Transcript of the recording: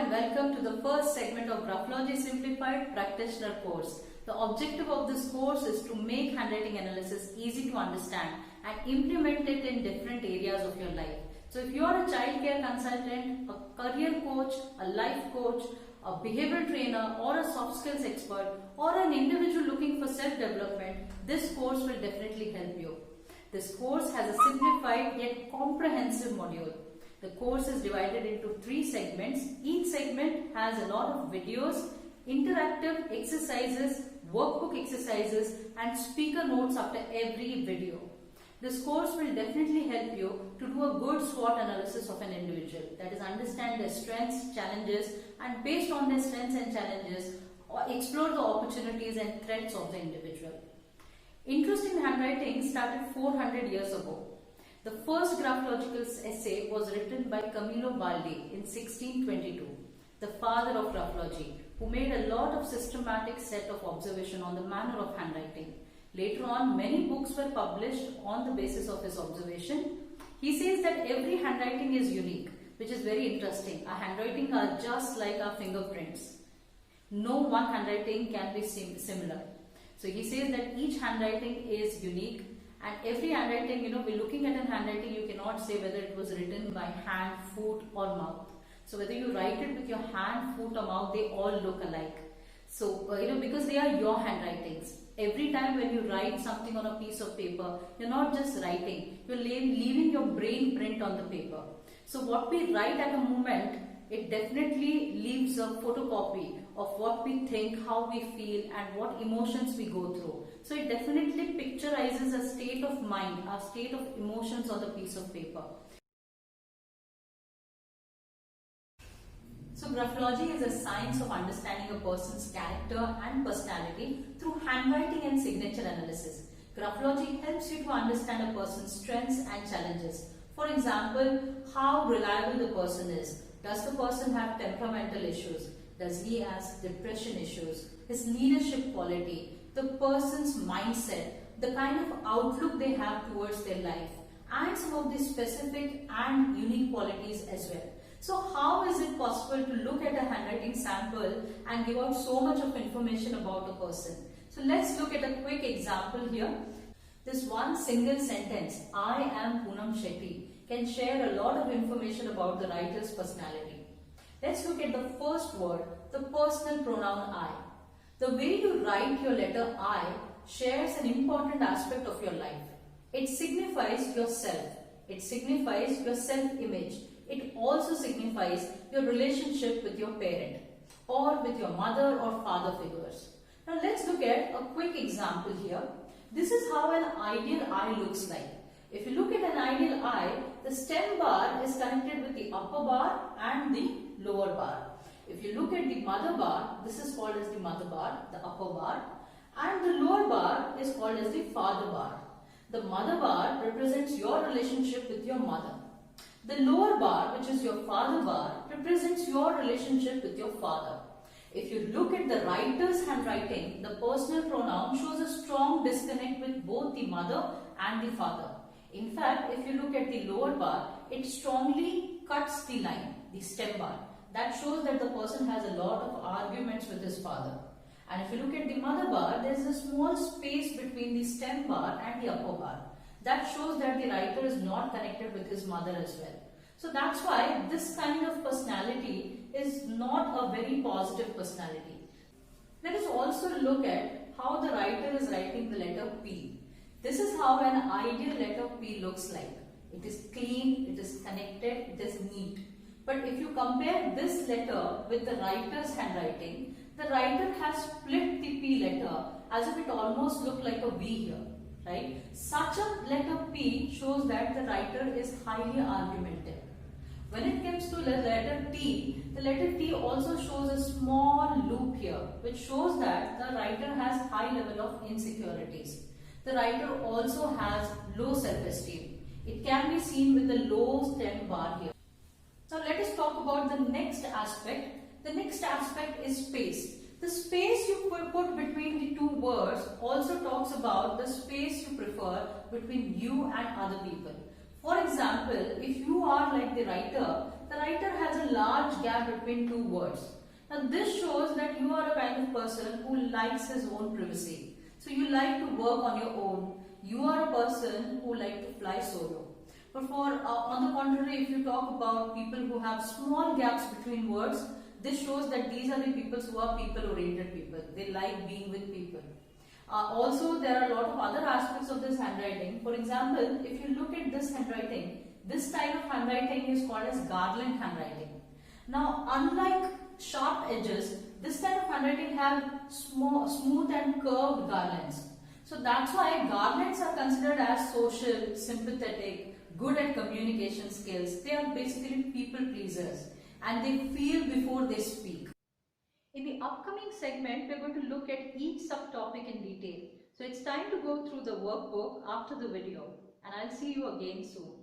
and welcome to the first segment of Graphology Simplified Practitioner course. The objective of this course is to make handwriting analysis easy to understand and implement it in different areas of your life. So if you are a child care consultant, a career coach, a life coach, a behavioral trainer or a soft skills expert or an individual looking for self-development, this course will definitely help you. This course has a simplified yet comprehensive module. The course is divided into 3 segments. Each segment has a lot of videos, interactive exercises, workbook exercises and speaker notes after every video. This course will definitely help you to do a good SWOT analysis of an individual. That is, understand their strengths, challenges and based on their strengths and challenges, explore the opportunities and threats of the individual. Interest in handwriting started 400 years ago. The first graphological essay was written by Camillo Baldi in 1622, the father of graphology, who made a lot of systematic set of observation on the manner of handwriting. Later on, many books were published on the basis of his observation. He says that every handwriting is unique, which is very interesting. Our handwriting are just like our fingerprints. No one handwriting can be similar. So he says that each handwriting is unique. And every handwriting, we're looking at a handwriting, you cannot say whether it was written by hand, foot or mouth. So whether you write it with your hand, foot or mouth, they all look alike. So, because they are your handwritings. Every time when you write something on a piece of paper, you're not just writing, you're leaving your brain print on the paper. So what we write at a moment, it definitely leaves a photocopy of what we think, how we feel and what emotions we go through. So it definitely picturizes a state of mind, a state of emotions on the piece of paper. So graphology is a science of understanding a person's character and personality through handwriting and signature analysis. Graphology helps you to understand a person's strengths and challenges. For example, how reliable the person is. Does the person have temperamental issues? Does he have depression issues? His leadership quality, the person's mindset, the kind of outlook they have towards their life, and some of the specific and unique qualities as well. So how is it possible to look at a handwriting sample and give out so much of information about a person? So let's look at a quick example here. This one single sentence, I am Poonam Shetty, can share a lot of information about the writer's personality. Let's look at the first word, the personal pronoun I. The way you write your letter I shares an important aspect of your life. It signifies yourself. It signifies your self-image. It also signifies your relationship with your parent or with your mother or father figures. Now let's look at a quick example here. This is how an ideal eye looks like. If you look at an ideal eye, the stem bar is connected with the upper bar and the lower bar. If you look at the mother bar, this is called as the mother bar, the upper bar, and the lower bar is called as the father bar. The mother bar represents your relationship with your mother. The lower bar, which is your father bar, represents your relationship with your father. If you look at the writer's handwriting, the personal pronoun shows a strong disconnect with both the mother and the father. In fact, if you look at the lower bar, it strongly cuts the line, the stem bar. That shows that the person has a lot of arguments with his father. And if you look at the mother bar, there is a small space between the stem bar and the upper bar. That shows that the writer is not connected with his mother as well. So that's why this kind of personality is not a very positive personality. Let us also look at how the writer is writing the letter P. This is how an ideal letter P looks like. It is clean, it is connected, it is neat. But if you compare this letter with the writer's handwriting, the writer has split the P letter as if it almost looked like a V here. Right? Such a letter P shows that the writer is highly argumentative. When it comes to the letter T, the letter T also shows a small loop here, which shows that the writer has high level of insecurities. The writer also has low self-esteem. It can be seen with the low stem bar here. Now let us talk about the next aspect. The next aspect is space. The space you put between the two words also talks about the space you prefer between you and other people. For example, if you are like the writer, the writer has a large gap between two words. Now this shows that you are a kind of person who likes his own privacy. So you like to work on your own. You are a person who like to fly solo. But on the contrary, if you talk about people who have small gaps between words, this shows that these are the people who are people-oriented people. They like being with people. Also, there are a lot of other aspects of this handwriting. For example, if you look at this handwriting, this style of handwriting is called as garland handwriting. Now, unlike sharp edges, this style of handwriting have smooth and curved garlands. So that's why garlands are considered as social, sympathetic, good at communication skills. They are basically people pleasers and they feel before they speak. In the upcoming segment, we are going to look at each subtopic in detail. So it's time to go through the workbook after the video, and I'll see you again soon.